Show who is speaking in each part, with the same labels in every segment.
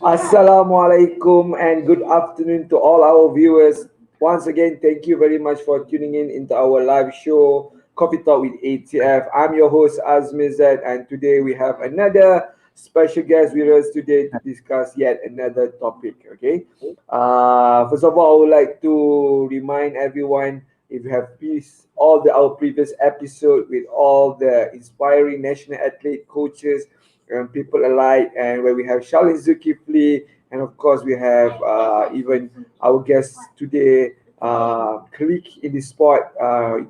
Speaker 1: Assalamualaikum and good afternoon to all our viewers. Once again, thank you very much for tuning in into our live show, Coffee Talk with ATF. I'm your host, Azmizat, and today we have another special guest with us today to discuss yet another topic. Okay. First of all, I would like to remind everyone if you have please our previous episode with all the inspiring national athlete coaches and people alike, and where we have Shalin Zulkifli, and of course we have even our guest today, colleague in the sport,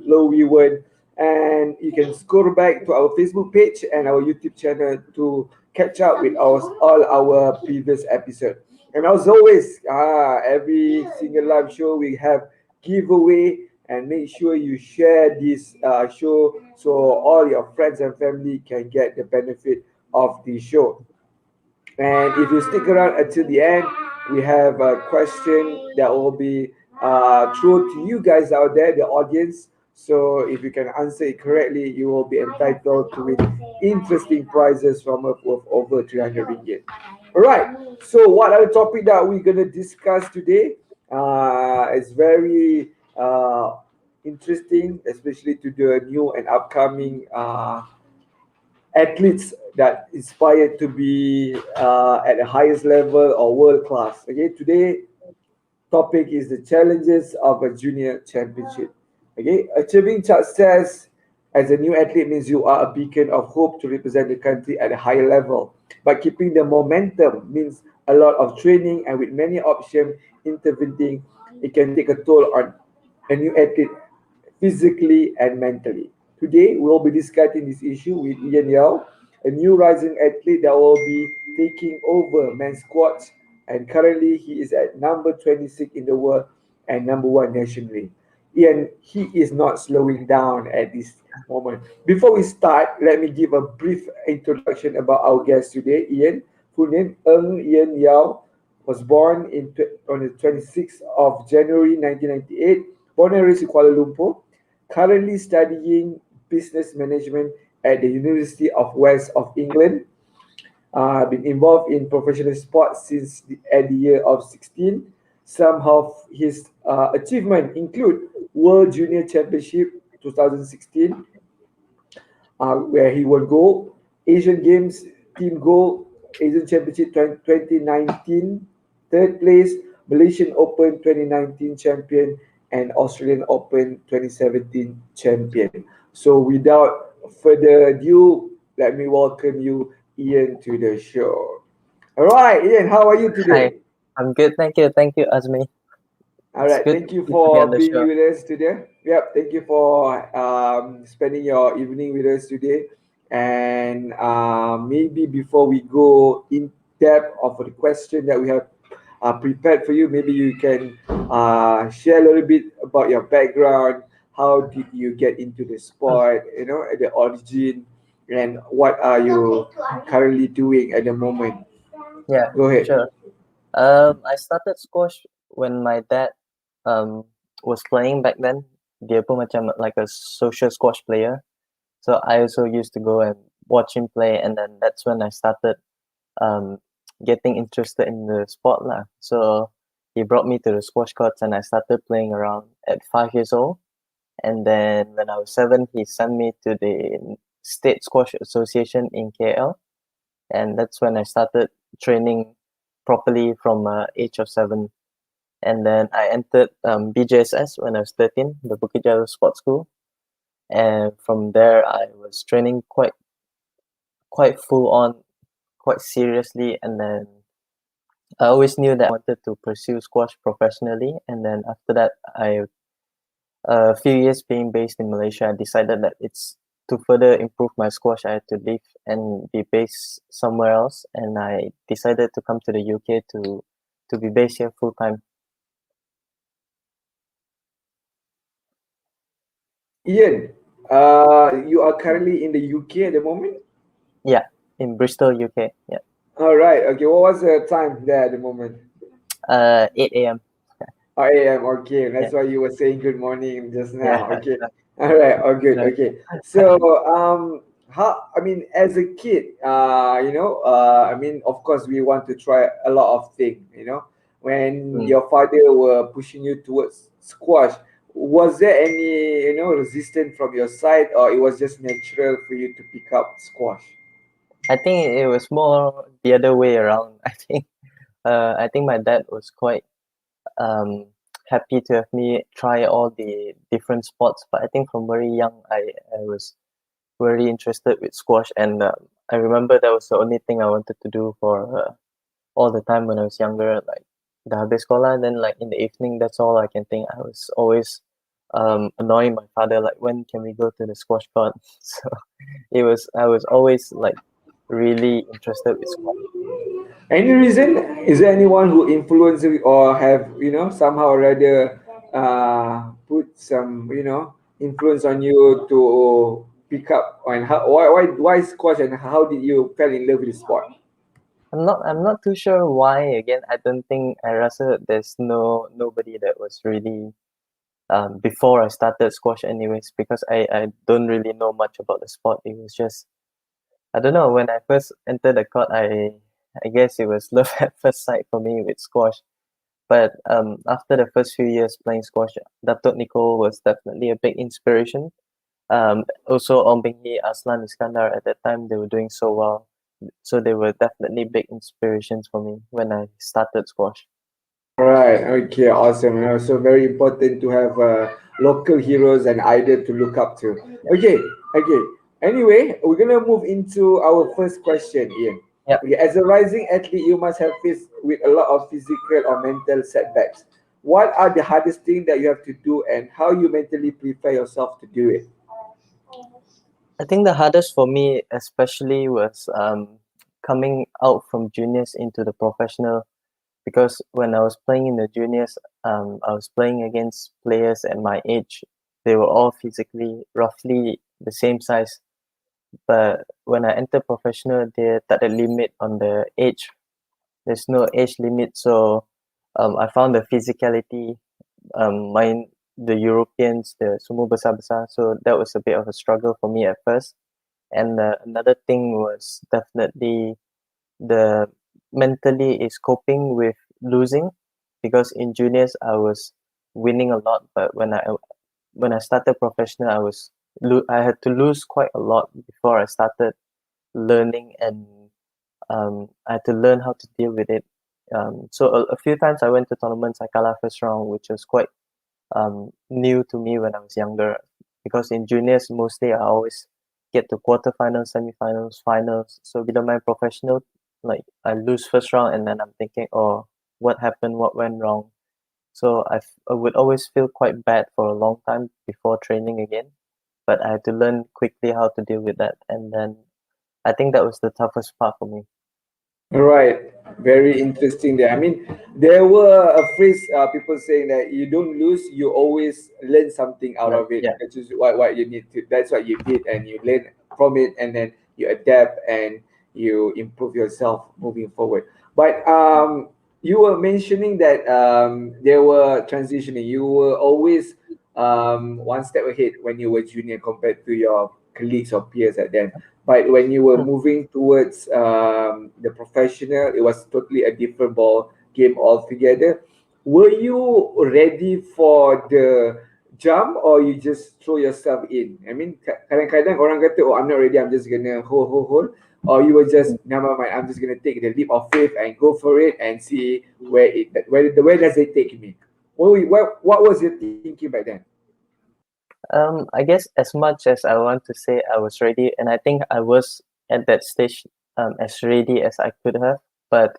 Speaker 1: Low Wewen. And you can scroll back to our Facebook page and our YouTube channel to catch up with all our previous episode. And as always, every single live show we have giveaway, and make sure you share this show so all your friends and family can get the benefit of the show. And if you stick around until the end, we have a question that will be thrown to you guys out there, the audience. So if you can answer it correctly, you will be entitled to win interesting prizes from us worth over 300 ringgit. All right. So what are the topic that we're gonna discuss today? It's very interesting, especially to the new and upcoming athletes that inspired to be at the highest level or world class. Okay, today topic is the challenges of a junior championship. Okay, achieving success as a new athlete means you are a beacon of hope to represent the country at a higher level. But keeping the momentum means a lot of training, and with many options intervening, it can take a toll on a new athlete physically and mentally. Today, we'll be discussing this issue with Eain Yao, a new rising athlete that will be taking over men's squads, and currently he is at number 26 in the world and number one nationally. Ian, he is not slowing down at this moment. Before we start, let me give a brief introduction about our guest today. Ian, full name Eain Yao, was born on the 26th of January 1998, born and raised in Kuala Lumpur, currently studying business management at the University of West of England. Been involved in professional sports since at the year of 16. Some of his achievements include World Junior Championship 2016, where he won gold, Asian Games team gold, Asian Championship 2019 third place, Malaysian Open 2019 champion, and Australian Open 2017 champion. So without further ado, let me welcome you, Ian, to the show. All right, Ian, how are you
Speaker 2: Hi,
Speaker 1: today?
Speaker 2: I'm good. Thank you, Azmi.
Speaker 1: All
Speaker 2: It's
Speaker 1: right,
Speaker 2: good,
Speaker 1: thank you
Speaker 2: good to be on
Speaker 1: for
Speaker 2: the
Speaker 1: being
Speaker 2: show.
Speaker 1: with us today. Yep, thank you for spending your evening with us today. And maybe before we go in depth of the question that we have prepared for you, maybe you can share a little bit about your background. How did you get into the sport? You know, at the origin, and what are you currently doing at the moment?
Speaker 2: Yeah,
Speaker 1: Go ahead.
Speaker 2: sure. I started squash when my dad um was playing back then. Dia pun macam like a social squash player. So I also used to go and watch him play, and then that's when I started um getting interested in the sport lah. So he brought me to the squash courts, and I started playing around at 5 years old. And then when I was 7, he sent me to the State Squash Association in KL, and that's when I started training properly from age of 7. And then I entered BJSS when I was 13, the Bukit Jalil Sports School, and from there I was training quite full on, quite seriously. And then I always knew that I wanted to pursue squash professionally. And then after that, a few years being based in Malaysia, I decided that it's to further improve my squash, I had to leave and be based somewhere else. And I decided to come to the UK to be based here full time.
Speaker 1: Ian, you are currently in the UK at the moment.
Speaker 2: Yeah, in Bristol, UK. Yeah.
Speaker 1: All right. Okay. What was the time there at the moment?
Speaker 2: 8 a.m.
Speaker 1: Oh, a.m. Okay.
Speaker 2: Yeah.
Speaker 1: That's why you were saying good morning just
Speaker 2: Yeah.
Speaker 1: now. Okay. All right. Oh, good.
Speaker 2: Right.
Speaker 1: Okay. So, how, I mean, as a kid, I mean, of course we want to try a lot of things, when
Speaker 2: Mm.
Speaker 1: your father were pushing you towards squash, was there any, resistance from your side, or it was just natural for you to pick up squash?
Speaker 2: I think it was more the other way around. I think my dad was quite um happy to have me try all the different sports. But I think from very young, I was very interested with squash, and I remember that was the only thing I wanted to do for all the time when I was younger. Like the habis sekolah, then like in the evening, that's all I can think. I was always annoying my father, like when can we go to the squash court? So I was always like really interested with squash.
Speaker 1: Any reason? Is there anyone who influenced you, or have, somehow or rather put some, influence on you to pick up, and how, why squash, and how did you fell in love with the sport?
Speaker 2: I'm not too sure why. Again, I don't think I rasa there's nobody that was really before I started squash anyways, because I don't really know much about the sport. It was just, I don't know, when I first entered the court, I guess it was love at first sight for me with squash. But after the first few years playing squash, Datuk Nicole was definitely a big inspiration. Also Ong Beng Hee, Aslan Iskandar at that time, they were doing so well. So they were definitely big inspirations for me when I started squash.
Speaker 1: All right. Okay. Awesome. So very important to have local heroes and idol to look up to. Okay. Okay. Anyway, we're gonna move into our first question, Ian.
Speaker 2: Yeah.
Speaker 1: Okay. As a rising athlete, you must have faced with a lot of physical or mental setbacks. What are the hardest things that you have to do, and how you mentally prepare yourself to do it?
Speaker 2: I think the hardest for me especially was coming out from juniors into the professional, because when I was playing in the juniors, I was playing against players at my age. They were all physically roughly the same size. But when I entered professional, they tak ada limit on the age. There's no age limit, so I found the physicality, mine, the Europeans, the semua besar-besar. So that was a bit of a struggle for me at first. And another thing was definitely the mentally is coping with losing, because in juniors I was winning a lot, but when I started professional, I had to lose quite a lot before I started learning, and I had to learn how to deal with it. So a few times I went to tournaments, I kalah first round, which was quite new to me when I was younger, because in juniors mostly I always get to quarterfinals, semifinals, finals. So bila main professional, like I lose first round and then I'm thinking, oh, what happened? What went wrong? So I would always feel quite bad for a long time before training again. But I had to learn quickly how to deal with that. And then I think that was the toughest part for me.
Speaker 1: Right, very interesting there. I mean, there were a phrase, people saying that you don't lose, you always learn something out
Speaker 2: Like,
Speaker 1: of it.
Speaker 2: yeah.
Speaker 1: Which is what you need to. That's what you did, and you learn from it, and then you adapt and you improve yourself moving forward. But you were mentioning that there were transitioning. You were always one step ahead when you were junior compared to your colleagues or peers at then. But when you were
Speaker 2: Mm.
Speaker 1: moving towards the professional, it was totally a different ball game altogether. Were you ready for the jump, or you just throw yourself in? I mean, kadang-kadang orang kata, oh, I'm not ready, I'm just gonna hold. Or you were just, never mind, I'm just gonna take the leap of faith and go for it and see where does it take me? What was your thinking back then?
Speaker 2: I guess as much as I want to say I was ready, and I think I was at that stage as ready as I could have, but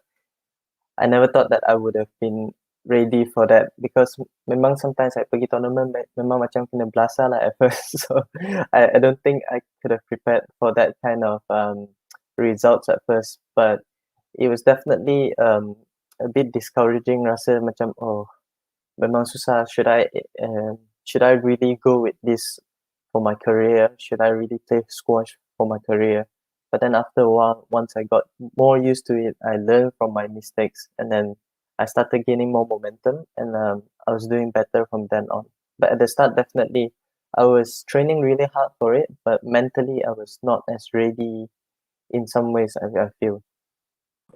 Speaker 2: I never thought that I would have been ready for that, because memang sometimes I pergi tournament memang macam kena belasah lah at first. So I don't think I could have prepared for that kind of results at first, but it was definitely a bit discouraging, rasa macam, oh, memang susah. Should I really go with this for my career? Should I really play squash for my career? But then after a while, once I got more used to it, I learned from my mistakes, and then I started gaining more momentum, and I was doing better from then on. But at the start, definitely, I was training really hard for it, but mentally I was not as ready in some ways, I feel.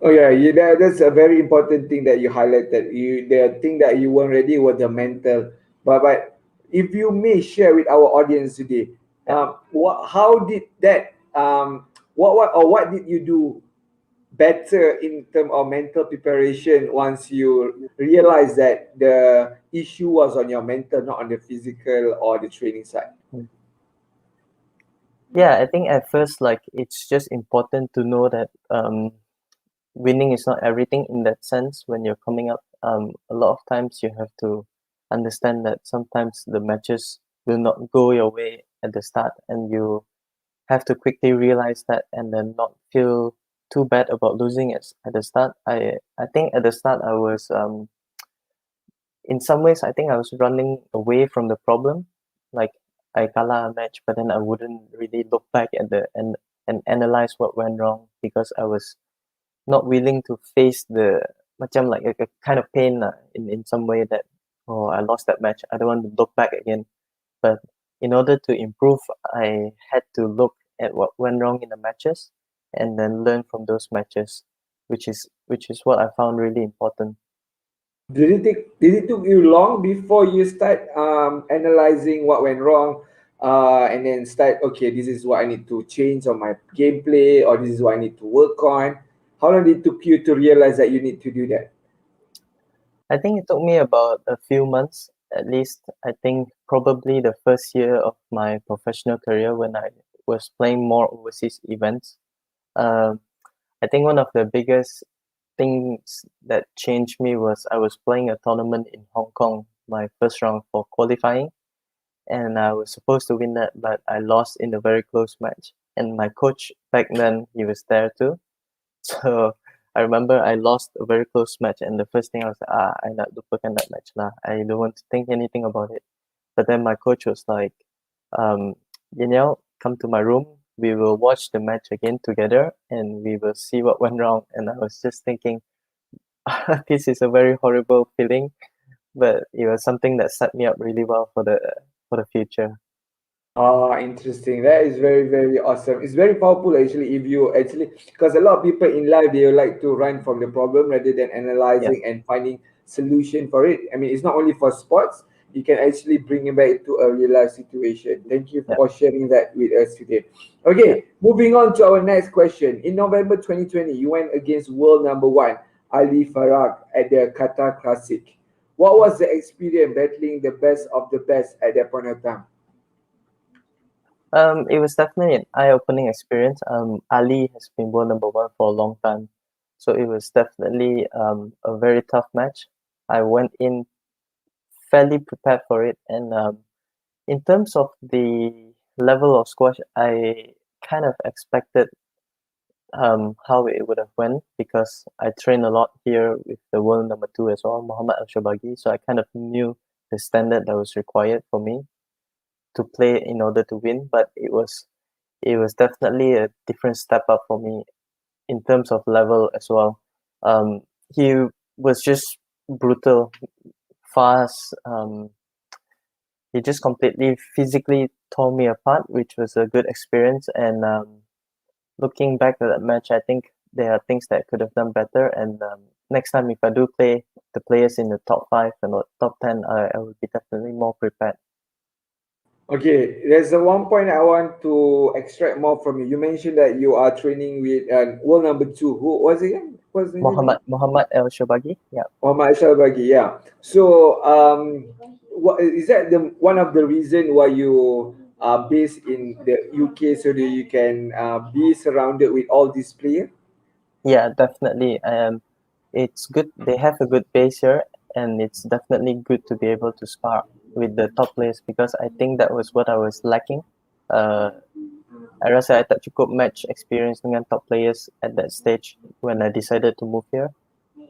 Speaker 1: Oh yeah, that's a very important thing that you highlighted. The thing that you weren't ready was the mental. But if you may share with our audience today,
Speaker 2: Yeah.
Speaker 1: how did that what did you do better in terms of mental preparation once you realize that the issue was on your mental, not on the physical or the training side?
Speaker 2: Mm. Yeah, I think at first, like, it's just important to know that winning is not everything in that sense when you're coming up. A lot of times you have to understand that sometimes the matches will not go your way at the start, and you have to quickly realize that and then not feel too bad about losing at the start. I think at the start I was in some ways I think I was running away from the problem. Like, I kalah a match, but then I wouldn't really look back at the and analyze what went wrong because I was not willing to face the macam like a kind of pain lah, in some way that, oh, I lost that match. I don't want to look back again. But in order to improve, I had to look at what went wrong in the matches and then learn from those matches, which is what I found really important.
Speaker 1: Did it took you long before you start analyzing what went wrong, and then start, okay, this is what I need to change on my gameplay, or this is what I need to work on? How long did it took you to realize that you need to do that?
Speaker 2: I think it took me about a few months at least. I think probably the first year of my professional career when I was playing more overseas events. Um, I think one of the biggest things that changed me was I was playing a tournament in Hong Kong, my first round for qualifying, and I was supposed to win that, but I lost in a very close match. And my coach back then, he was there too. So I remember I lost a very close match, and the first thing I was like, I nak lupakan that match lah. I don't want to think anything about it. But then my coach was like, um, come to my room. We will watch the match again together, and we will see what went wrong. And I was just thinking, this is a very horrible feeling, but it was something that set me up really well for the future.
Speaker 1: Ah, interesting. That is very, very awesome. It's very powerful actually if you actually, because a lot of people in life they like to run from the problem rather than
Speaker 2: Yeah,
Speaker 1: analyzing and finding solution for it. I mean, it's not only for sports, you can actually bring it back to a real life situation. Thank you
Speaker 2: yeah,
Speaker 1: for sharing that with us today.
Speaker 2: yeah.
Speaker 1: Okay, moving on to our next question. In November 2020, you went against world number one, Ali Farag, at the Qatar Classic. What was the experience battling the best of the best at that point of time?
Speaker 2: It was definitely an eye-opening experience. Ali has been world number one for a long time, so it was definitely a very tough match. I went in fairly prepared for it, and in terms of the level of squash, I kind of expected how it would have went because I train a lot here with the world number two as well, Muhammad Al Shabagi. So I kind of knew the standard that was required for me to play in order to win. But it was definitely a different step up for me in terms of level as well. Um, he was just brutal, fast. He just completely physically tore me apart, which was a good experience. And looking back at that match, I think there are things that I could have done better. And next time, if I do play the players in the top five and or top 10, I will be definitely more prepared.
Speaker 1: Okay, there's a one point I want to extract more from you. You mentioned that you are training with world number two. Who was it again? What's the name again?
Speaker 2: Muhammad El Shabagi. Yeah.
Speaker 1: Muhammad Ashal Bagi. Yeah. So, what is that? The one of the reason why you are based in the UK so that you can be surrounded with all these players?
Speaker 2: Yeah, definitely. It's good. They have a good base here, and it's definitely good to be able to spar with the top players because I think that was what I was lacking. Uh, I rasa I tak cukup match experience dengan top players at that stage when I decided to move here,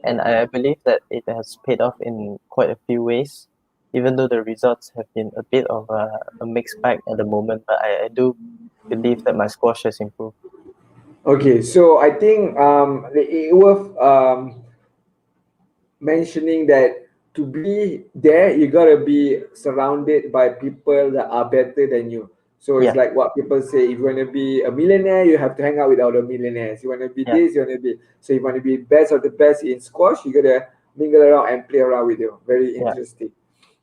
Speaker 2: and I believe that it has paid off in quite a few ways. Even though the results have been a bit of a mixed bag at the moment, but I do believe that my squash has improved.
Speaker 1: Okay, so I think it worth mentioning that to be there, you gotta be surrounded by people that are better than you. So it's
Speaker 2: Yeah,
Speaker 1: like what people say: if you wanna be a millionaire, you have to hang out with other millionaires. You wanna be
Speaker 2: yeah,
Speaker 1: this, you wanna be so. You wanna be best of the best in squash, you gotta mingle around and play around with you. Very
Speaker 2: yeah,
Speaker 1: interesting.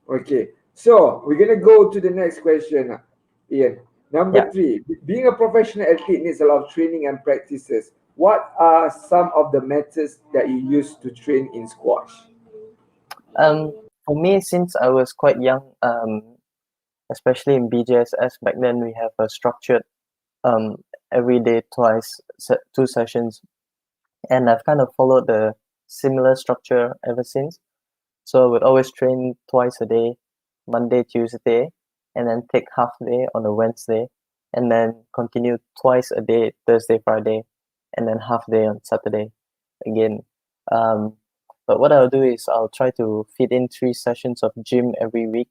Speaker 1: Okay, so we're gonna go to the next question, Ian.
Speaker 2: yeah.
Speaker 1: Number three, being a professional athlete needs a lot of training and practices. What are some of the methods that you use to train in squash?
Speaker 2: For me, since I was quite young, especially in BJSS back then, we have a structured um every day two sessions, and I've kind of followed the similar structure ever since. So I would always train twice a day, Monday, Tuesday, and then take half day on a Wednesday, and then continue twice a day, Thursday, Friday, and then half day on Saturday again. Um, but what I'll do is I'll try to fit in 3 sessions of gym every week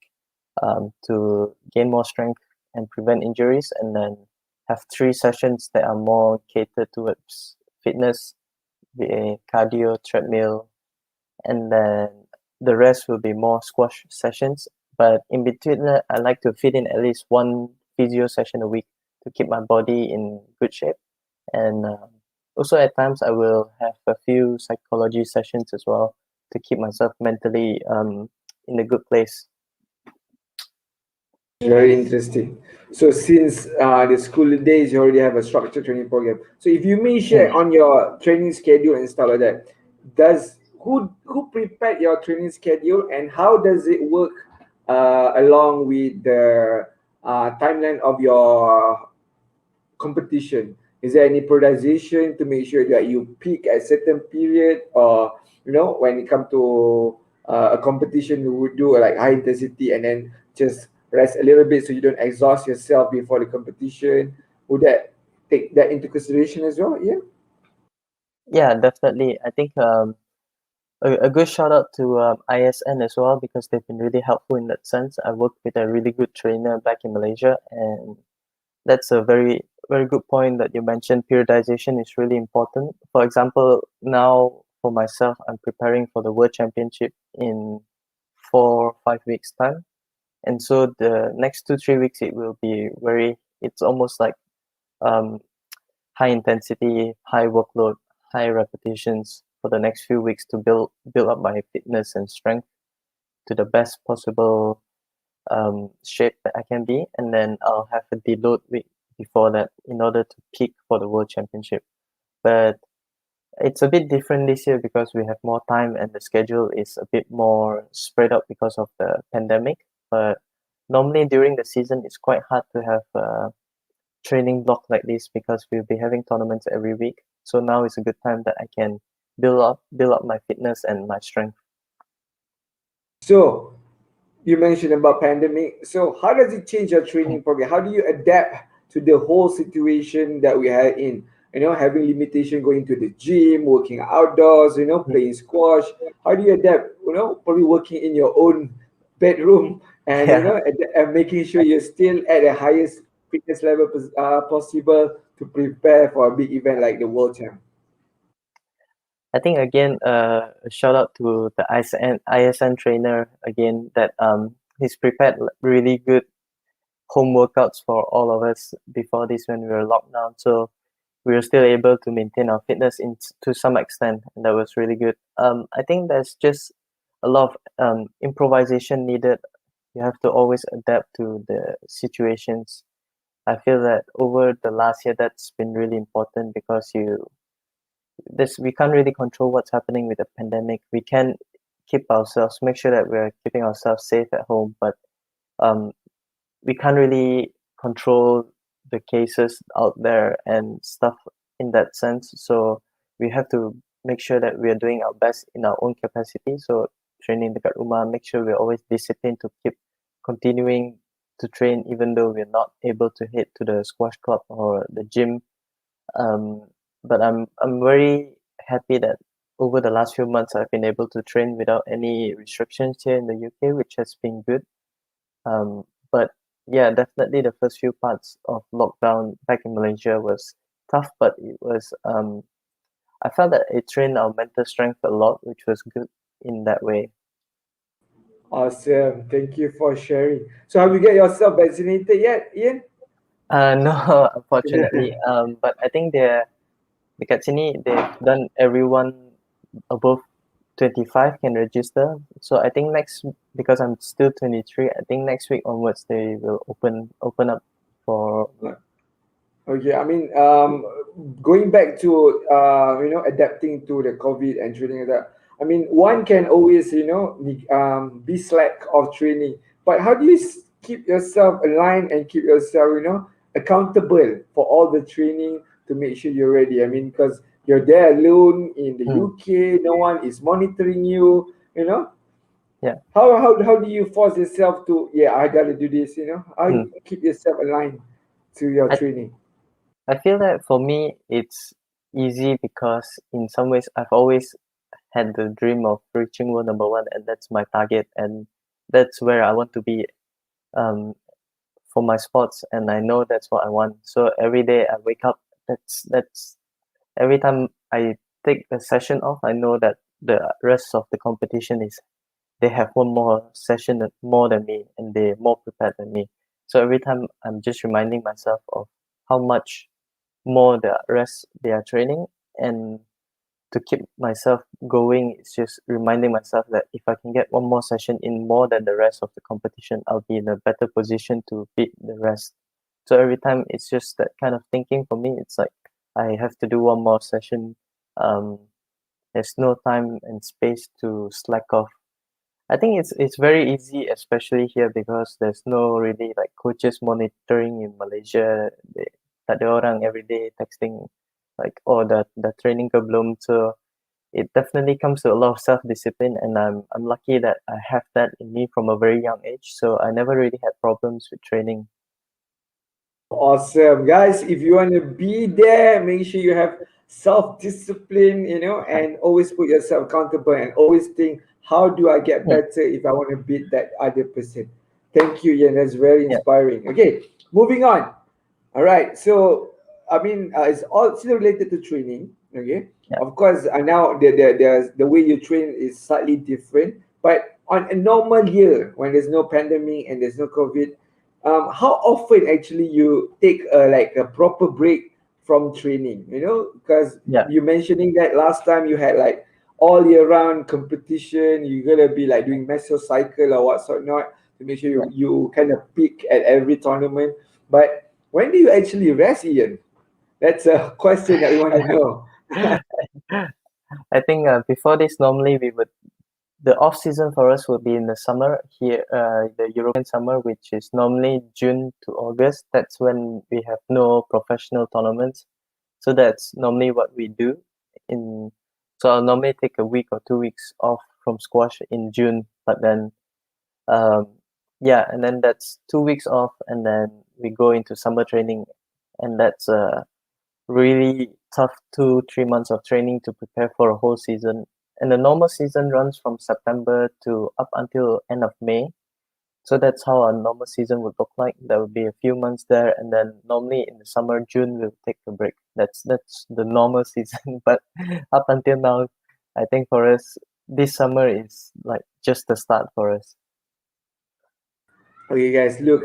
Speaker 2: to gain more strength and prevent injuries, and then have 3 sessions that are more catered towards fitness, be a cardio, treadmill, and then the rest will be more squash sessions. But in between that, I like to fit in at least one physio session a week to keep my body in good shape. And also at times I will have a few psychology sessions as well to keep myself mentally in a good place.
Speaker 1: Very interesting. So since the school days, you already have a structured training program. So if you may
Speaker 2: Mm.
Speaker 1: share on your training schedule and stuff like that, does who prepared your training schedule and how does it work along with the timeline of your competition? Is there any periodization to make sure that you peak at certain period, or when it comes to a competition, you would do like high intensity and then just rest a little bit so you don't exhaust yourself before the competition? Would that take that into consideration as well? Yeah.
Speaker 2: Yeah, definitely. I think a good shout out to ISN as well, because they've been really helpful in that sense. I worked with a really good trainer back in Malaysia, and that's a very good point that you mentioned. Periodization is really important. For example, now for myself, I'm preparing for the World Championship in 4 or 5 weeks time, and so the next 2 3 weeks it will be very. It's almost like um high intensity, high workload, high repetitions for the next few weeks to build up my fitness and strength to the best possible shape that I can be, and then I'll have a deload week before that in order to peak for the World Championship. But it's a bit different this year because we have more time and the schedule is a bit more spread out because of the pandemic. But normally during the season, it's quite hard to have a training block like this because we'll be having tournaments every week. So now is a good time that I can build up my fitness and my strength.
Speaker 1: So you mentioned about pandemic. So how does it change your training program? How do you adapt to the whole situation that we are in? Having limitation going to the gym, working outdoors, playing squash. How do you adapt? Probably working in your own bedroom and
Speaker 2: Yeah.
Speaker 1: and making sure you're still at the highest fitness level possible to prepare for a big event like the World Champ.
Speaker 2: I think again, a shout out to the ISN trainer again that he's prepared really good home workouts for all of us before this when we were locked down. So we were still able to maintain our fitness to some extent, and that was really good. I think there's just a lot of improvisation needed. You have to always adapt to the situations. I feel that over the last year, that's been really important because we can't really control what's happening with the pandemic. We can make sure that we're keeping ourselves safe at home, but um, we can't really control the cases out there and stuff in that sense. So we have to make sure that we are doing our best in our own capacity. So training dekat rumah, make sure we're always disciplined to keep continuing to train even though we're not able to head to the squash club or the gym. Um, but I'm very happy that over the last few months I've been able to train without any restrictions here in the UK, which has been good. But yeah, definitely the first few parts of lockdown back in Malaysia was tough, but it was I felt that it trained our mental strength a lot, which was good in that way.
Speaker 1: Awesome. Thank you for sharing. So have you get yourself vaccinated yet, Ian?
Speaker 2: No, unfortunately. But I think dekat sini they've done everyone above 25 can register. So I think because I'm still 23, I think next week onwards they will open up for me.
Speaker 1: Okay, I mean, going back to adapting to the COVID and training like that. I mean, one can always be slack of training, but how do you keep yourself aligned and keep yourself accountable for all the training to make sure you're ready? I mean, because you're there alone in the
Speaker 2: Mm,
Speaker 1: UK, no one is monitoring you. You know,
Speaker 2: yeah.
Speaker 1: how do you force yourself to I gotta do this? How
Speaker 2: Mm.
Speaker 1: you keep yourself aligned to your
Speaker 2: I
Speaker 1: training?
Speaker 2: I feel that for me it's easy because in some ways I've always had the dream of reaching world number one, and that's my target, and that's where I want to be um for my sports, and I know that's what I want. So every day I wake up, that's every time I take a session off, I know that the rest of the competition is they have one more session more than me, and they're more prepared than me. So every time I'm just reminding myself of how much more the rest they are training, and to keep myself going, it's just reminding myself that if I can get one more session in more than the rest of the competition, I'll be in a better position to beat the rest. So every time it's just that kind of thinking for me. It's like I have to do one more session. Um, there's no time and space to slack off. I think it's very easy, especially here, because there's no really like coaches monitoring in Malaysia. Tak ada orang every day texting like, oh, the training ke belum. So it definitely comes to a lot of self-discipline, and I'm lucky that I have that in me from a very young age. So I never really had problems with training.
Speaker 1: Awesome, guys. If you want to be there, make sure you have self discipline, and always put yourself accountable and always think, how do I get
Speaker 2: Hmm.
Speaker 1: better if I want to beat that other person? Thank you, Ian. That's very
Speaker 2: Yeah,
Speaker 1: inspiring. Okay, moving on. All right. So, I mean, it's all still related to training. Okay.
Speaker 2: yeah,
Speaker 1: Of course, now the way you train is slightly different. But on a normal year, when there's no pandemic and there's no COVID, how often actually you take like a proper break from training? Because
Speaker 2: yeah.
Speaker 1: you mentioning that last time you had like all year round competition, you're gonna be like doing mesocycle or what sort not to make sure
Speaker 2: Yeah.
Speaker 1: you kind of peak at every tournament. But when do you actually rest, Ian? That's a question that we want to know.
Speaker 2: I think before this, normally the off season for us will be in the summer here, the European summer, which is normally June to August. That's when we have no professional tournaments. So that's normally what we do. In so I'll normally take a week or 2 weeks off from squash in June, but then um, yeah, and then that's 2 weeks off, and then we go into summer training, and that's really tough 2 3 months of training to prepare for a whole season. And the normal season runs from September to up until end of May. So that's how a normal season would look like. There will be a few months there, and then normally in the summer, June we'll take a break. That's the normal season. But up until now, I think for us, this summer is like just the start for us.
Speaker 1: Okay, guys, look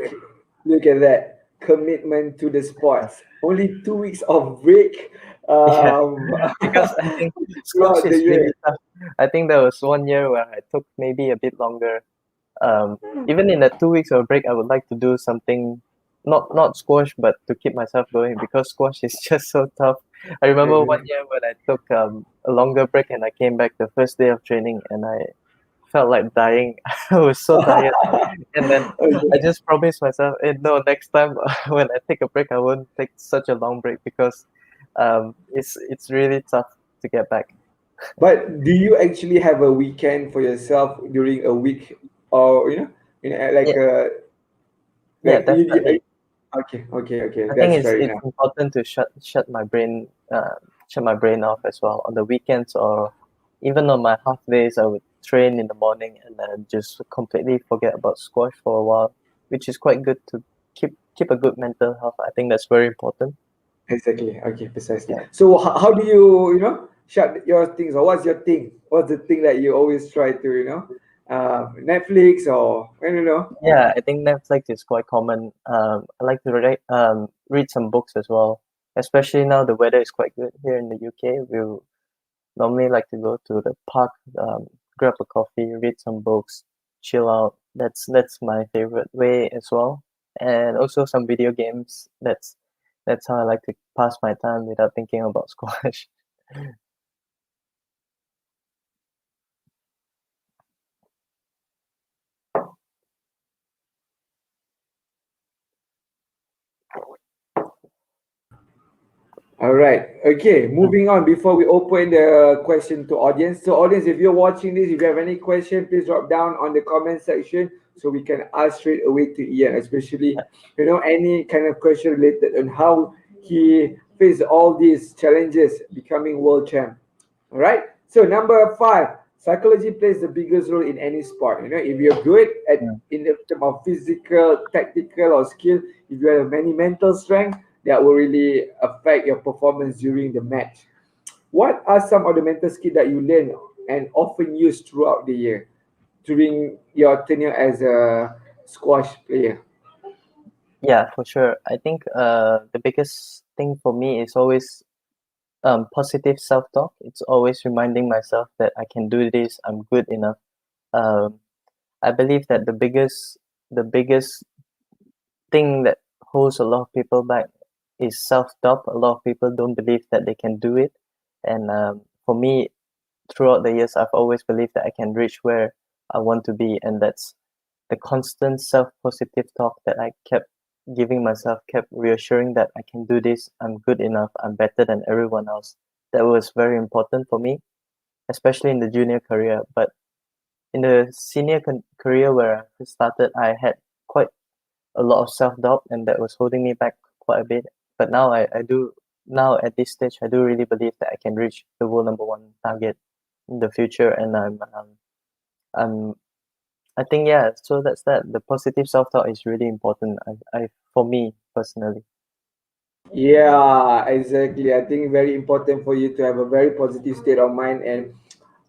Speaker 1: at that commitment to the sports. Only 2 weeks of break
Speaker 2: Yeah,
Speaker 1: um,
Speaker 2: because I think squash
Speaker 1: throughout the
Speaker 2: is
Speaker 1: year.
Speaker 2: really tough. I think there was one year where I took maybe a bit longer. Even in the 2 weeks of break, I would like to do something, not squash, but to keep myself going, because squash is just so tough. I remember one
Speaker 1: Okay.
Speaker 2: year when I took a longer break and I came back the first day of training, and I felt like dying. I was so tired, and then I
Speaker 1: Okay.
Speaker 2: just promised myself, no, next time when I take a break, I won't take such a long break, because it's really tough to get back.
Speaker 1: But do you actually have a weekend for yourself during a week, or like
Speaker 2: Yeah, yeah,
Speaker 1: like
Speaker 2: definitely.
Speaker 1: okay, okay, okay.
Speaker 2: I think
Speaker 1: That's
Speaker 2: it's
Speaker 1: fair
Speaker 2: it's
Speaker 1: enough.
Speaker 2: important to shut my brain off as well on the weekends, or even on my half days. I would train in the morning and then just completely forget about squash for a while, which is quite good to keep a good mental health. I think that's very important.
Speaker 1: Exactly. Okay, precisely.
Speaker 2: Yeah.
Speaker 1: So how do you shut your things, or what's your thing? What's the thing that you always try to Netflix, or I don't know.
Speaker 2: Yeah, I think Netflix is quite common. I like to read some books as well. Especially now the weather is quite good here in the UK. We normally like to go to the park, grab a coffee, read some books, chill out. That's my favorite way as well. And also some video games. That's how I like to pass my time without thinking about squash.
Speaker 1: All right. Okay. Moving on. Before we open the question to audience, so audience, if you're watching this, if you have any question, please drop down on the comment section so we can ask straight away to Ian, especially any kind of question related on how he faced all these challenges becoming world champ. All right. So number five, psychology plays the biggest role in any sport. If you're good at
Speaker 2: Mm.
Speaker 1: in the term of physical, tactical, or skill, if you have many mental strength, that will really affect your performance during the match. What are some of the mental skills that you learn and often use throughout the year during your tenure as a squash player?
Speaker 2: Yeah, for sure. I think the biggest thing for me is always positive self-talk. It's always reminding myself that I can do this, I'm good enough. Um, I believe that the biggest thing that holds a lot of people back is self-doubt. A lot of people don't believe that they can do it, and for me, throughout the years, I've always believed that I can reach where I want to be, and that's the constant self-positive talk that I kept giving myself, kept reassuring that I can do this, I'm good enough, I'm better than everyone else. That was very important for me, especially in the junior career. But in the senior career where I first started, I had quite a lot of self-doubt, and that was holding me back quite a bit. But now at this stage, I do really believe that I can reach the world number one target in the future, and I'm I think, yeah, so that's that. The positive self-talk is really important. I for me personally.
Speaker 1: Yeah, exactly. I think very important for you to have a very positive state of mind and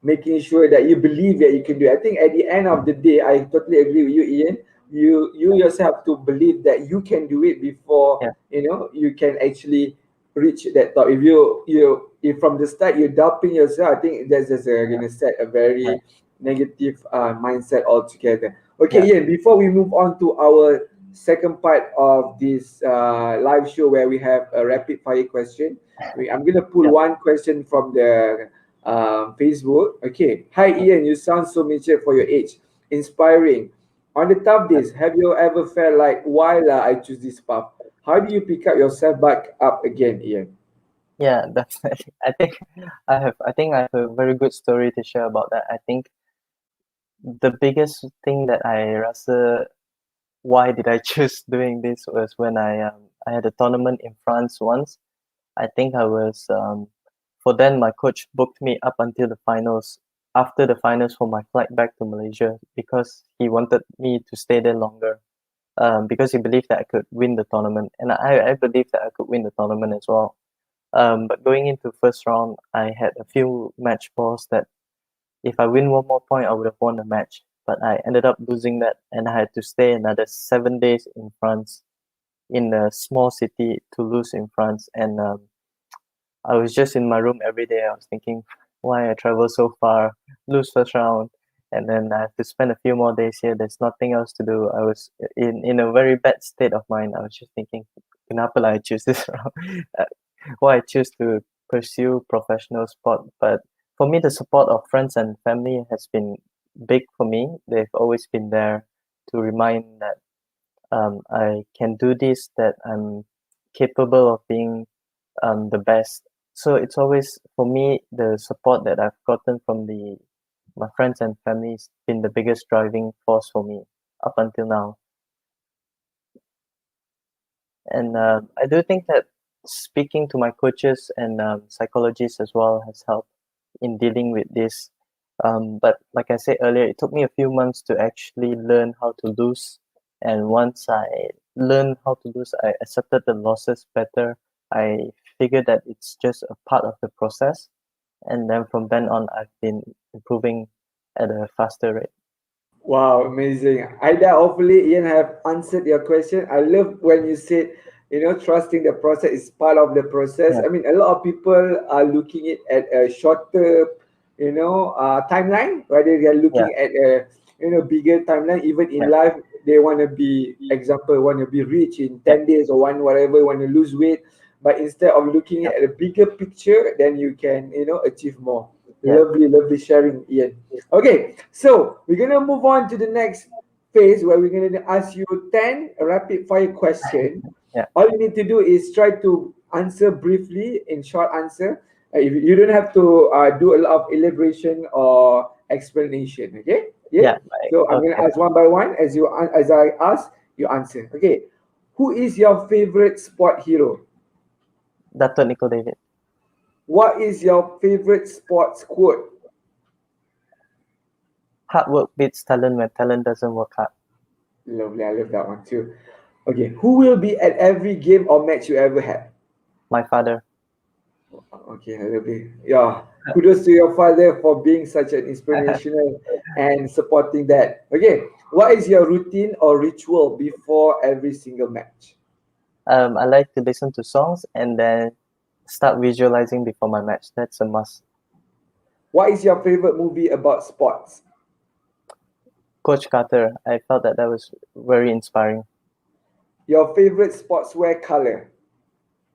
Speaker 1: making sure that you believe that you can do it. I think at the end of the day, I totally agree with you, Ian. You yourself to believe that you can do it before
Speaker 2: Yeah,
Speaker 1: you can actually reach that top. If from the start you're doubting yourself, I think that's just
Speaker 2: yeah,
Speaker 1: gonna set a
Speaker 2: yeah,
Speaker 1: very negative mindset altogether. Okay,
Speaker 2: yeah,
Speaker 1: Ian. Before we move on to our second part of this live show where we have a rapid fire question, I'm gonna pull
Speaker 2: yeah,
Speaker 1: one question from the Facebook. Okay. Hi, Ian. You sound so mature for your age. Inspiring. On the tough
Speaker 2: yeah.
Speaker 1: days, have you ever felt like, why I choose this path? How do you pick up yourself back up again, Ian?
Speaker 2: Yeah, definitely. I think I have a very good story to share about that. I think the biggest thing that I rasa why did I choose doing this was when I had a tournament in France once. I think I was for then my coach booked me up until the finals, after the finals for my flight back to Malaysia, because he wanted me to stay there longer. Because he believed that I could win the tournament, and I believed that I could win the tournament as well. But going into first round, I had a few match balls that if I win one more point, I would have won the match. But I ended up losing that, and I had to stay another 7 days in France, in a small city, Toulouse in France. And I was just in my room every day. I was thinking, why I travel so far, lose first round, and then I have to spend a few more days here. There's nothing else to do. I was in a very bad state of mind. I was just thinking, kenapa lah I choose this route? Why I choose to pursue professional sport? But for me, the support of friends and family has been big for me. They've always been there to remind that I can do this, that I'm capable of being the best. So it's always for me the support that I've gotten from the my friends and family has been the biggest driving force for me up until now. And I do think that speaking to my coaches and psychologists as well has helped in dealing with this. But like I said earlier, it took me a few months to actually learn how to lose. And once I learned how to lose, I accepted the losses better. I figured that it's just a part of the process. And then from then on, I've been improving at a faster rate.
Speaker 1: Wow, amazing. Aida, hopefully Ian have answered your question. I love when you said, trusting the process is part of the process.
Speaker 2: Yeah,
Speaker 1: I mean, a lot of people are looking at a shorter, timeline, rather they're
Speaker 2: yeah,
Speaker 1: looking at a, bigger timeline. Even in
Speaker 2: yeah,
Speaker 1: life, they want to be, example, want to be rich in
Speaker 2: yeah,
Speaker 1: 10 days or one, whatever, want to lose weight. But instead of looking
Speaker 2: yeah,
Speaker 1: at a bigger picture, then you can, achieve more.
Speaker 2: yeah,
Speaker 1: Lovely, lovely sharing, Ian. Okay, so we're gonna move on to the next phase where we're gonna ask you 10 rapid fire question.
Speaker 2: yeah.
Speaker 1: All you need to do is try to answer briefly in short answer. You don't have to do a lot of elaboration or explanation. Okay,
Speaker 2: Yeah,
Speaker 1: yeah.
Speaker 2: like
Speaker 1: So I'm gonna
Speaker 2: okay.
Speaker 1: ask one by one as I ask, you answer. Okay, who is your favorite sport hero?
Speaker 2: Dato Nico David.
Speaker 1: What is your favorite sports quote?
Speaker 2: Hard work beats talent when talent doesn't work hard.
Speaker 1: Lovely, I love that one too. Okay, who will be at every game or match you ever had?
Speaker 2: My father.
Speaker 1: Okay, lovely. Yeah, kudos to your father for being such an inspirational and supporting that. Okay, what is your routine or ritual before every single match?
Speaker 2: I like to listen to songs and then start visualizing before my match. That's a must.
Speaker 1: What is your favorite movie about sports?
Speaker 2: Coach Carter, I felt that that was very inspiring.
Speaker 1: Your favorite sportswear color?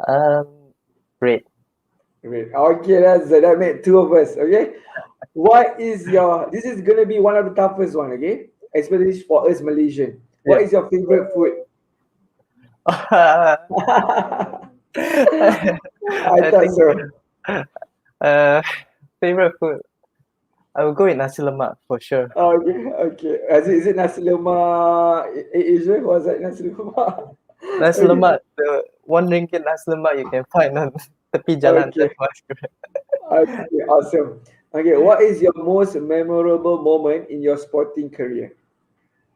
Speaker 2: Um, Great.
Speaker 1: Red. Okay, that made two of us. Okay, what is your? This is gonna be one of the toughest one. Okay, especially for us Malaysian. What
Speaker 2: Yeah.
Speaker 1: is your favorite food? I
Speaker 2: I
Speaker 1: thought
Speaker 2: think
Speaker 1: so.
Speaker 2: uh, favorite food. I will go with nasi lemak for sure.
Speaker 1: Okay, okay. Is it nasi lemak Asia? Was that nasi lemak?
Speaker 2: Nasi
Speaker 1: Okay,
Speaker 2: lemak, the RM1 nasi lemak you can find on tepi jalan.
Speaker 1: okay,
Speaker 2: That's my favorite.
Speaker 1: okay, awesome. Okay, what is your most memorable moment in your sporting career?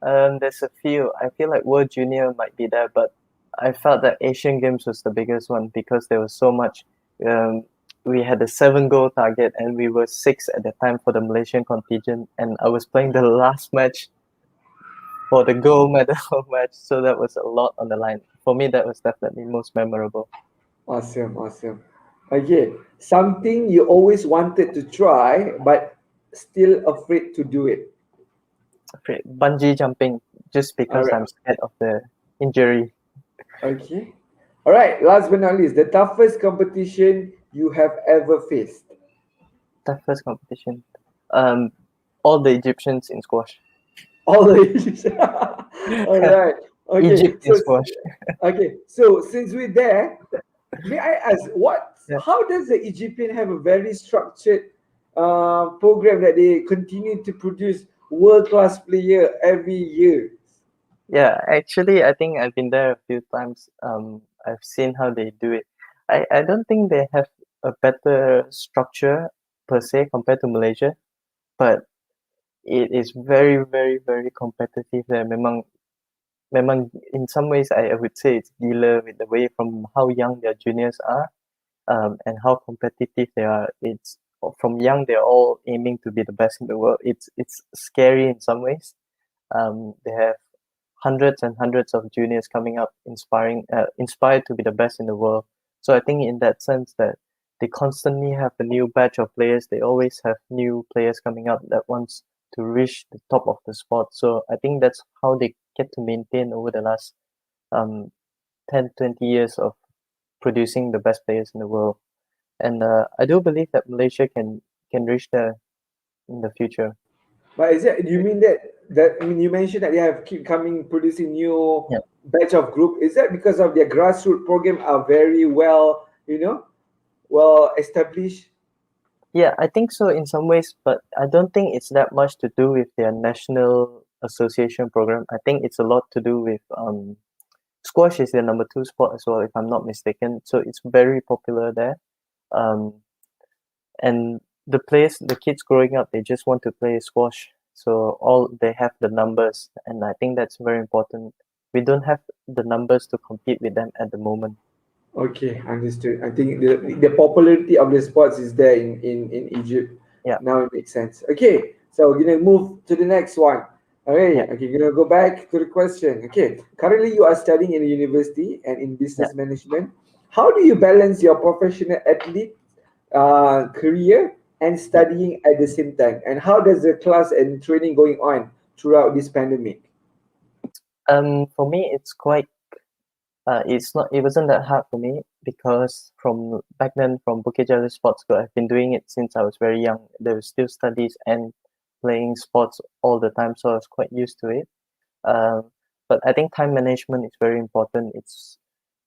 Speaker 2: There's a few. I feel like World Junior might be there, but I felt that Asian Games was the biggest one because there was so much. Um, we had a 7 goal target, and we were six at the time for the Malaysian contingent, and I was playing the last match for the gold medal match, so that was a lot on the line. For me, that was definitely most memorable.
Speaker 1: Awesome, awesome. Okay, something you always wanted to try but still afraid to do it.
Speaker 2: Okay, bungee jumping, just
Speaker 1: All
Speaker 2: because
Speaker 1: right.
Speaker 2: I'm scared of the injury.
Speaker 1: Okay. All right. Last but not least, the toughest competition you have ever faced.
Speaker 2: Toughest competition. Um, all the Egyptians in squash.
Speaker 1: All the ages. All right. Okay.
Speaker 2: Egypt in squash.
Speaker 1: So since we're there, may I ask what?
Speaker 2: Yeah.
Speaker 1: How does the Egyptian have a very structured program that they continue to produce world class player every year?
Speaker 2: Yeah, actually, I think I've been there a few times. I've seen how they do it. I don't think they have a better structure per se compared to Malaysia, but it is very, very, very competitive there. Memang in some ways I would say it's gila with the way from how young their juniors are, and how competitive they are. It's from young they're all aiming to be the best in the world. It's scary in some ways. They have hundreds and hundreds of juniors coming up, inspired to be the best in the world. So I think in that sense that they constantly have a new batch of players. They always have new players coming up that wants to reach the top of the sport. So I think that's how they get to maintain over the last um 10, 20 years of producing the best players in the world. And I do believe that Malaysia can reach there in the future.
Speaker 1: But is it? You mean that? I mean, you mentioned that they have keep coming producing new
Speaker 2: Yeah.
Speaker 1: batch of group. Is that because of their grassroots program are very well, well established?
Speaker 2: Yeah, I think so in some ways, but I don't think it's that much to do with their national association program. I think it's a lot to do with squash is their number two sport as well, if I'm not mistaken. So it's very popular there. Um, and the kids growing up, they just want to play squash. So all they have the numbers, and I think that's very important. We don't have the numbers to compete with them at the moment.
Speaker 1: Okay, understood. I think the popularity of the sports is there in Egypt.
Speaker 2: Yeah.
Speaker 1: Now it makes sense. Okay, so we're gonna move to the next one.
Speaker 2: Yeah,
Speaker 1: Okay, okay, gonna go back to the question. Okay, currently you are studying in a university and in
Speaker 2: yeah.
Speaker 1: business management. How do you balance your professional athlete career and studying at the same time? And how does the class and training going on throughout this pandemic?
Speaker 2: For me, it wasn't that hard for me because from back then from Bukit Jalil Sports School, I've been doing it since I was very young. There was still studies and playing sports all the time, so I was quite used to it. Um, but I think time management is very important. It's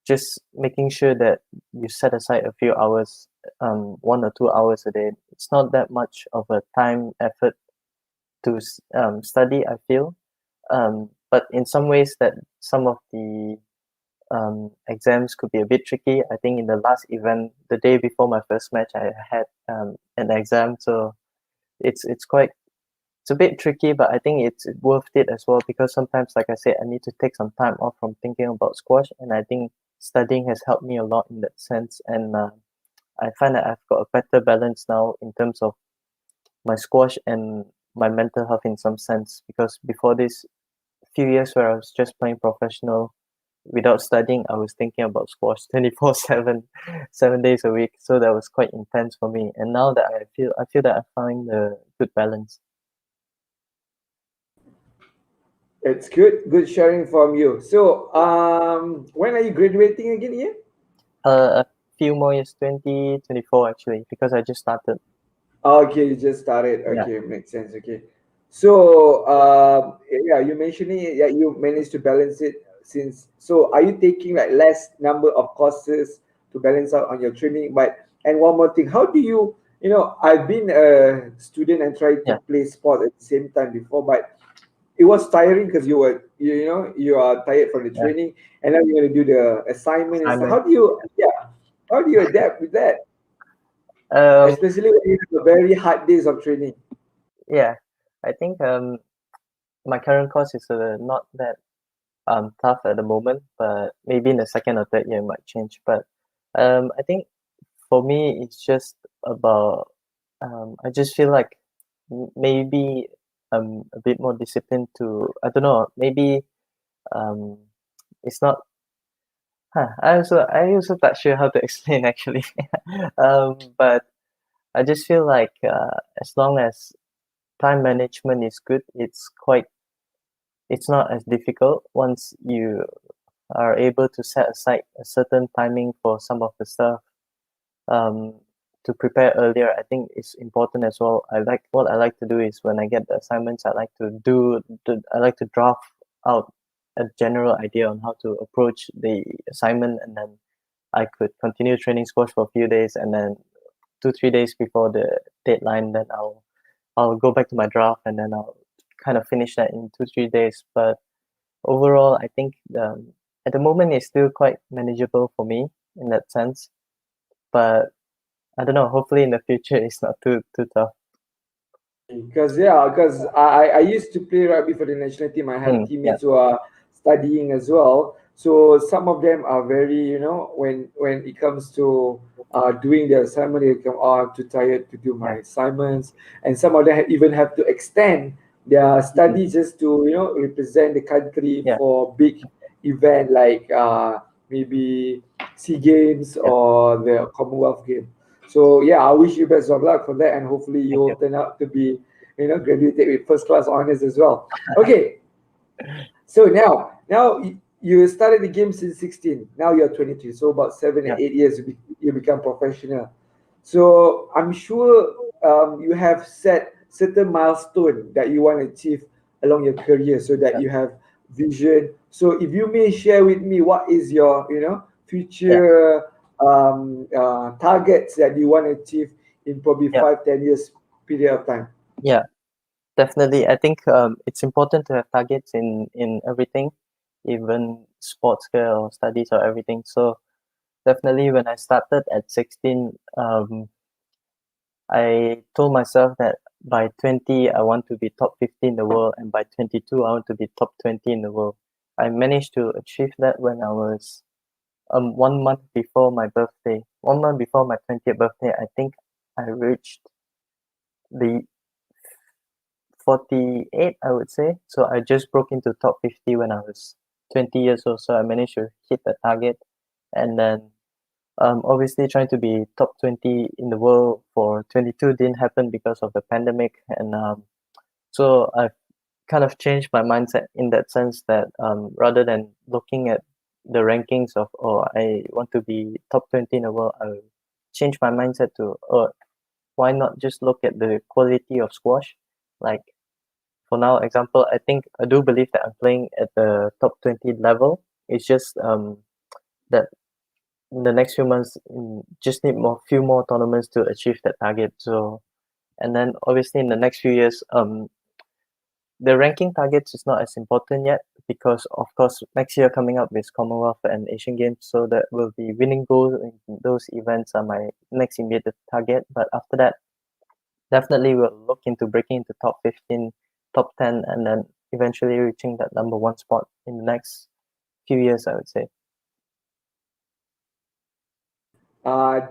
Speaker 2: just making sure that you set aside a few hours, 1 or 2 hours a day. It's not that much of a time effort to study, I feel. But in some ways, that some of the exams could be a bit tricky. I think in the last event, the day before my first match, I had an exam, so it's a bit tricky, but I think it's worth it as well because sometimes, like I said, I need to take some time off from thinking about squash, and I think studying has helped me a lot in that sense. And I find that I've got a better balance now in terms of my squash and my mental health in some sense because before this few years where I was just playing professional without studying, I was thinking about squash 24/7, 7 days a week. So that was quite intense for me. And now that I feel that I find a good balance.
Speaker 1: It's good sharing from you. So, when are you graduating again? Yeah.
Speaker 2: A few more years, 2024 actually, because I just started.
Speaker 1: Okay, you just started.
Speaker 2: Yeah,
Speaker 1: Okay, makes sense. Okay. So, yeah, you mentioning it, yeah, you managed to balance it since. So, are you taking like less number of courses to balance out on your training? But and one more thing, how do you, I've been a student and tried to
Speaker 2: yeah,
Speaker 1: play sport at the same time before, but it was tiring because you are tired from the
Speaker 2: yeah.
Speaker 1: training, and then you're gonna do the assignment and stuff.
Speaker 2: Assignment.
Speaker 1: How do you adapt with that,
Speaker 2: Um,
Speaker 1: especially when you have a very hard days of training?
Speaker 2: yeah, I think my current course is not that tough at the moment, but maybe in the second or third year it might change. But I think for me it's just about I just feel like maybe a bit more disciplined to I don't know maybe um it's not I also not sure how to explain actually but I just feel like as long as time management is good, it's not as difficult once you are able to set aside a certain timing for some of the stuff um, to prepare earlier. I think it's important as well. What I like to do is when I get the assignments, I like to draft out a general idea on how to approach the assignment, and then I could continue training squash for a few days, and then 2 3 days before the deadline, then I'll go back to my draft, and then I'll kind of finish that in 2 3 days. But overall, I think at the moment it's still quite manageable for me in that sense. But I don't know. Hopefully, in the future, it's not too tough.
Speaker 1: Because I used to play rugby for the national team. I have
Speaker 2: Yeah,
Speaker 1: teammates who are studying as well. So some of them are very, when it comes to doing their assignment, they come, oh, I'm too tired to do my
Speaker 2: yeah,
Speaker 1: assignments, and some of them even have to extend their
Speaker 2: mm,
Speaker 1: study just to, represent the country
Speaker 2: yeah,
Speaker 1: for big event like maybe Sea Games
Speaker 2: yeah.
Speaker 1: or the Commonwealth Game. So yeah, I wish you best of luck for that, and hopefully you
Speaker 2: Thank
Speaker 1: will
Speaker 2: you.
Speaker 1: turn out to be, graduated with first class honors as well. Okay, so now you started the game since 16. Now you're 23, so about seven and
Speaker 2: Yeah,
Speaker 1: 8 years you become professional. So I'm sure you have set certain milestone that you want to achieve along your career, so that
Speaker 2: yeah,
Speaker 1: you have vision. So if you may share with me, what is your
Speaker 2: yeah,
Speaker 1: future targets that you want to achieve in probably
Speaker 2: yeah,
Speaker 1: 5 10 years period of time?
Speaker 2: yeah. Definitely. I think it's important to have targets in everything, even sports care or studies or everything. So definitely, when I started at 16, I told myself that by 20, I want to be top 50 in the world, and by 22, I want to be top 20 in the world. I managed to achieve that when I was 1 month before my birthday. 1 month before my 20th birthday, I think I reached the 48, I would say. So I just broke into top 50 when I was 20 years old. So I managed to hit the target. And then obviously trying to be top 20 in the world for 22 didn't happen because of the pandemic. And so I've kind of changed my mindset in that sense that rather than looking at the rankings of, oh, I want to be top 20 in the world, I change my mindset to, oh, why not just look at the quality of squash? Like for now, example, I think I do believe that I'm playing at the top 20 level. It's just that in the next few months, just need more few more tournaments to achieve that target. So and then obviously in the next few years, the ranking targets is not as important yet because of course next year coming up is Commonwealth and Asian Games, so that will be winning goals in those events are my next immediate target. But after that, definitely we'll look into breaking into top 15, top 10, and then eventually reaching that number one spot in the next few years, I would say.
Speaker 1: uh,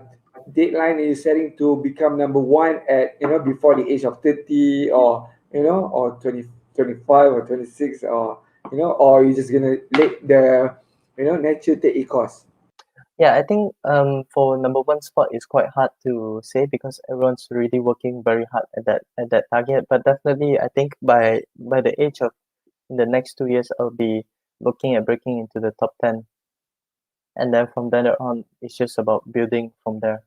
Speaker 1: Deadline is setting to become number one at before the age of 30 or or 25 or 26 or or you're just gonna let the nature take its course.
Speaker 2: Yeah, I think for number one spot is quite hard to say because everyone's really working very hard at that target. But definitely, I think by the age of in the next 2 years, I'll be looking at breaking into the top 10, and then from then on, it's just about building from there.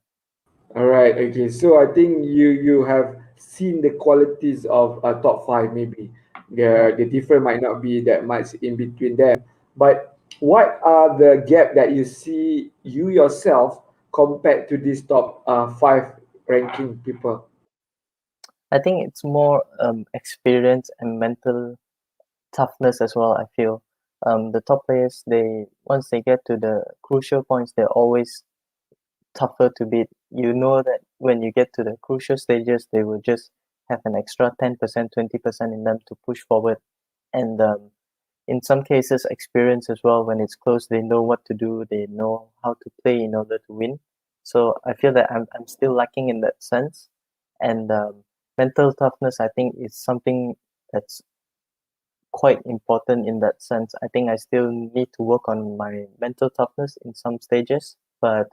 Speaker 1: All right, okay, so I think you have seen the qualities of a top five. Maybe
Speaker 2: Yeah.
Speaker 1: the difference might not be that much in between them, but what are the gap that you see you yourself compared to these top five ranking people?
Speaker 2: I think it's more experience and mental toughness as well. I feel the top players, they once they get to the crucial points, they're always tougher to beat. You know that when you get to the crucial stages, they will just have an extra 10%, 20% in them to push forward. And in some cases, experience as well. When it's close, they know what to do, they know how to play in order to win. So I feel that I'm still lacking in that sense. And mental toughness, I think, is something that's quite important in that sense. I think I still need to work on my mental toughness in some stages, but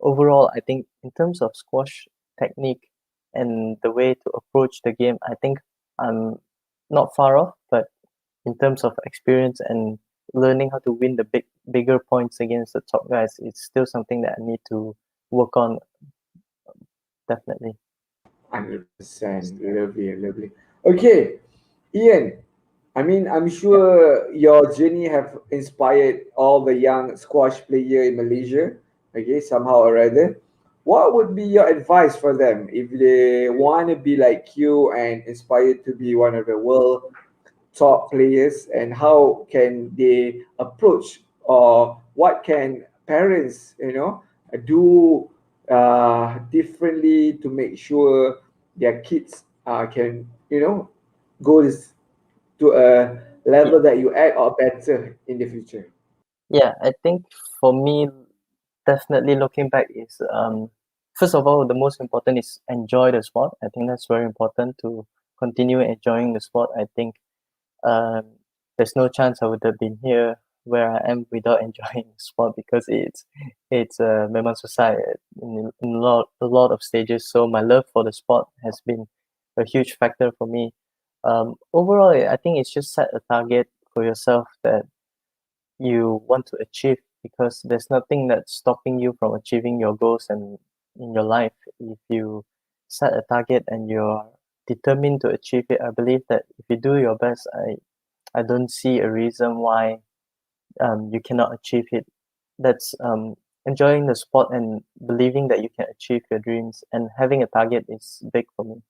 Speaker 2: overall, I think in terms of squash technique and the way to approach the game, I think I'm not far off. But in terms of experience and learning how to win the bigger points against the top guys, it's still something that I need to work on definitely.
Speaker 1: 100%. Lovely, lovely. Okay, Ian. I mean, I'm
Speaker 2: Yeah.
Speaker 1: sure your journey have inspired all the young squash player in Malaysia. Okay, somehow or other. What would be your advice for them if they want to be like you and inspired to be one of the world top players? And how can they approach, or what can parents do differently to make sure their kids can go to a
Speaker 2: Yeah.
Speaker 1: level that you at or better in the future?
Speaker 2: Yeah, I think for me, definitely looking back is first of all, the most important is enjoy the sport. I think that's very important to continue enjoying the sport. I think um, there's no chance I would have been here where I am without enjoying the sport because it's memang susah in a lot of stages. So my love for the sport has been a huge factor for me. Overall, I think it's just set a target for yourself that you want to achieve because there's nothing that's stopping you from achieving your goals and in your life. If you set a target and you're determined to achieve it, I believe that if you do your best, I don't see a reason why you cannot achieve it. That's enjoying the sport and believing that you can achieve your dreams and having a target is big for me.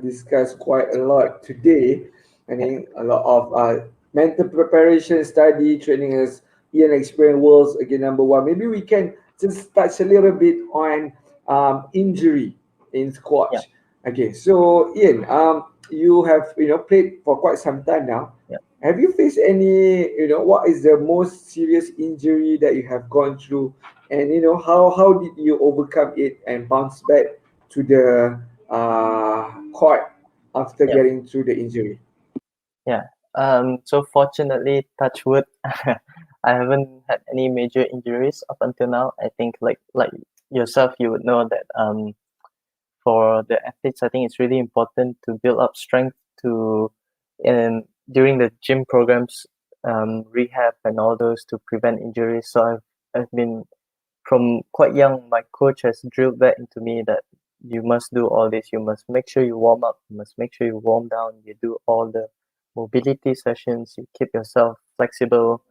Speaker 1: Discussed quite a lot today. I
Speaker 2: Yeah,
Speaker 1: think a lot of mental preparation, study, training as Ian experience worlds again. Number one, maybe we can just touch a little bit on injury in
Speaker 2: yeah,
Speaker 1: squash. Okay, so Ian, you have played for quite some time now.
Speaker 2: yeah.
Speaker 1: Have you faced any, what is the most serious injury that you have gone through, and how did you overcome it and bounce back to the caught after
Speaker 2: Yeah.
Speaker 1: getting through the injury?
Speaker 2: Yeah. So fortunately, touch wood, I haven't had any major injuries up until now. I think like yourself, you would know that for the athletes, I think it's really important to build up strength to in during the gym programs, rehab and all those to prevent injuries. So I've been from quite young, my coach has drilled that into me that you must do all this. You must make sure you warm up. You must make sure you warm down. You do all the mobility sessions. You keep yourself flexible.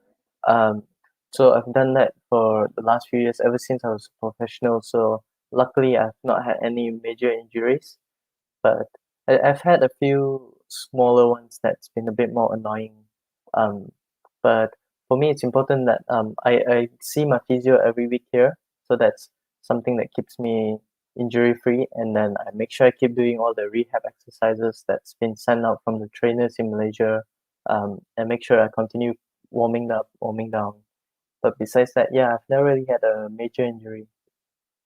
Speaker 2: Um, so I've done that for the last few years, ever since I was a professional. So luckily, I've not had any major injuries, but I've had a few smaller ones that's been a bit more annoying. Um, but for me, it's important that I see my physio every week here, so that's something that keeps me injury free. And then I make sure I keep doing all the rehab exercises that's been sent out from the trainers in Malaysia, and make sure I continue warming up, warming down. But besides that, yeah, I've never really had a major injury,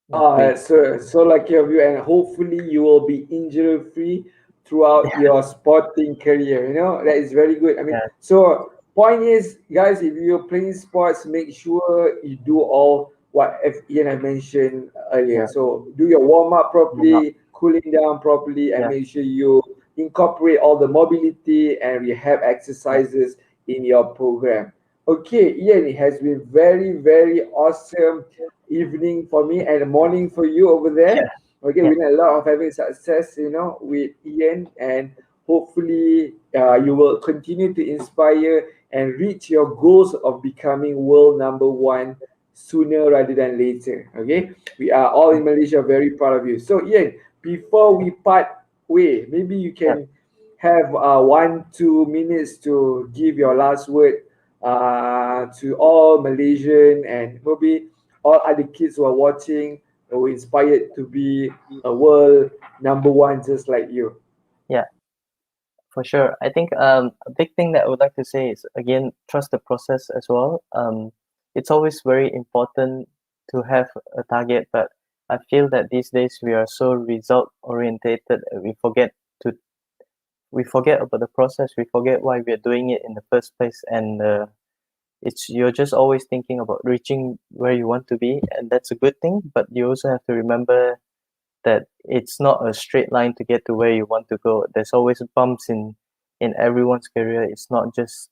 Speaker 2: luckily.
Speaker 1: So lucky of you, and hopefully you will be injury free throughout your sporting career. You know that is very good. I mean,
Speaker 2: Yeah,
Speaker 1: so point is, guys, if you're playing sports, make sure you do all what Ian I mentioned earlier.
Speaker 2: yeah,
Speaker 1: So do your warm up
Speaker 2: warm up.
Speaker 1: properly, cooling down properly, and
Speaker 2: Yeah,
Speaker 1: make sure you incorporate all the mobility and rehab
Speaker 2: yeah,
Speaker 1: exercises in your program. Okay, Ian, it has been very, very awesome evening for me and a morning for you over
Speaker 2: yeah,
Speaker 1: there. Okay,
Speaker 2: yeah,
Speaker 1: we need a lot of having success, with Ian, and hopefully you will continue to inspire and reach your goals of becoming world number one sooner rather than later. Okay, we are all in Malaysia very proud of you. So Ian, before we part way, maybe you
Speaker 2: yeah.
Speaker 1: can have 1 2 minutes to give your last word to all Malaysian and maybe all other kids who are watching who are inspired to be a world number one just like you.
Speaker 2: Yeah, for sure. I think a big thing that I would like to say is again trust the process as well. It's always very important to have a target, but I feel that these days we are so result orientated that to we forget about the process. We forget why we are doing it in the first place, and it's you're just always thinking about reaching where you want to be, and that's a good thing. But you also have to remember that it's not a straight line to get to where you want to go. There's always bumps in everyone's career. It's not just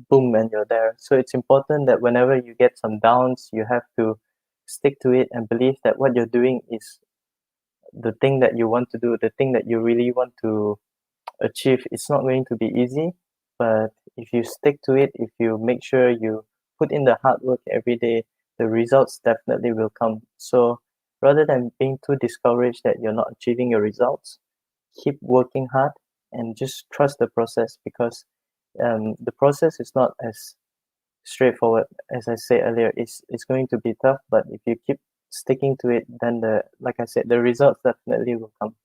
Speaker 2: boom and you're there. So it's important that whenever you get some downs, you have to stick to it and believe that what you're doing is the thing that you want to do, the thing that you really want to achieve. It's not going to be easy, but if you stick to it, if you make sure you put in the hard work every day, the results definitely will come. So rather than being too discouraged that you're not achieving your results, keep working hard and just trust the process, because the process is not as straightforward as I said earlier. It's going to be tough, but if you keep sticking to it, then the like I said, the results definitely will come.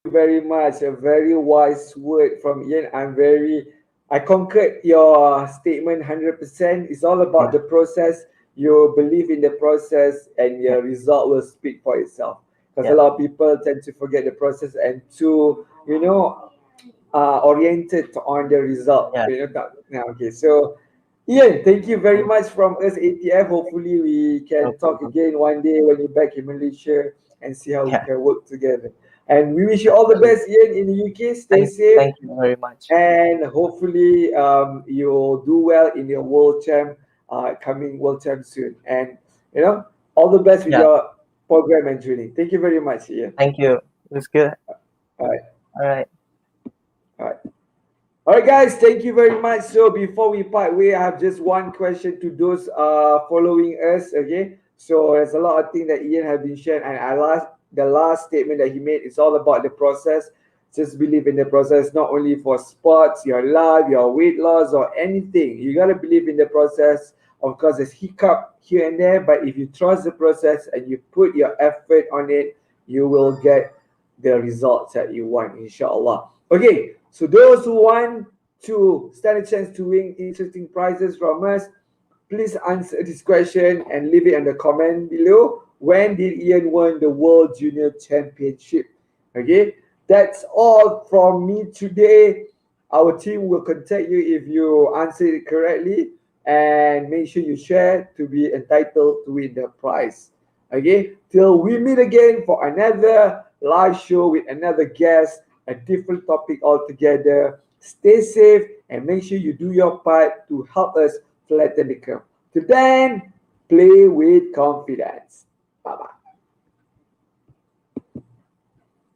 Speaker 1: Thank you very much. A very wise word from Ian. I concurred your statement 100%. It's all about
Speaker 2: Yeah,
Speaker 1: the process. You believe in the process, and
Speaker 2: yeah,
Speaker 1: your result will speak for itself. Because a
Speaker 2: yeah,
Speaker 1: lot of people tend to forget the process and to, oriented on the result.
Speaker 2: yeah.
Speaker 1: Now, okay. So, Ian, thank you very
Speaker 2: Mm,
Speaker 1: much from us ATF. Hopefully, we
Speaker 2: no
Speaker 1: can talk
Speaker 2: problem.
Speaker 1: again one day when you're back in Malaysia and see how we
Speaker 2: Yeah,
Speaker 1: can work together. And we wish you all the
Speaker 2: absolutely.
Speaker 1: best, Ian, in the UK. Stay safe,
Speaker 2: Thank you very much.
Speaker 1: and hopefully, you'll do well in your world champ, coming world champ soon. And all the best with
Speaker 2: Yeah,
Speaker 1: your program and training. Thank you very much, Ian.
Speaker 2: thank you. It was good.
Speaker 1: All right,
Speaker 2: All right.
Speaker 1: all right. All right, guys, thank you very much. So before we part way, I have just one question to those following us. Okay, so there's a lot of things that Ian has been sharing, and the last statement that he made is all about the process. Just believe in the process, not only for sports, your life, your weight loss, or anything. You gotta believe in the process. Of course, there's hiccup here and there, but if you trust the process and you put your effort on it, you will get the results that you want, inshallah. Okay, so those who want to stand a chance to win interesting prizes from us, please answer this question and leave it in the comment below when did Eain win the World Junior Championship? Okay, that's all from me today. Our team will contact you if you answer it correctly, and make sure you share to be entitled to win the prize. Okay, till we meet again for another live show with another guest, a different topic altogether. Stay safe and make sure you do your part to help us flatten the curve. Till then, play with confidence. Bye bye.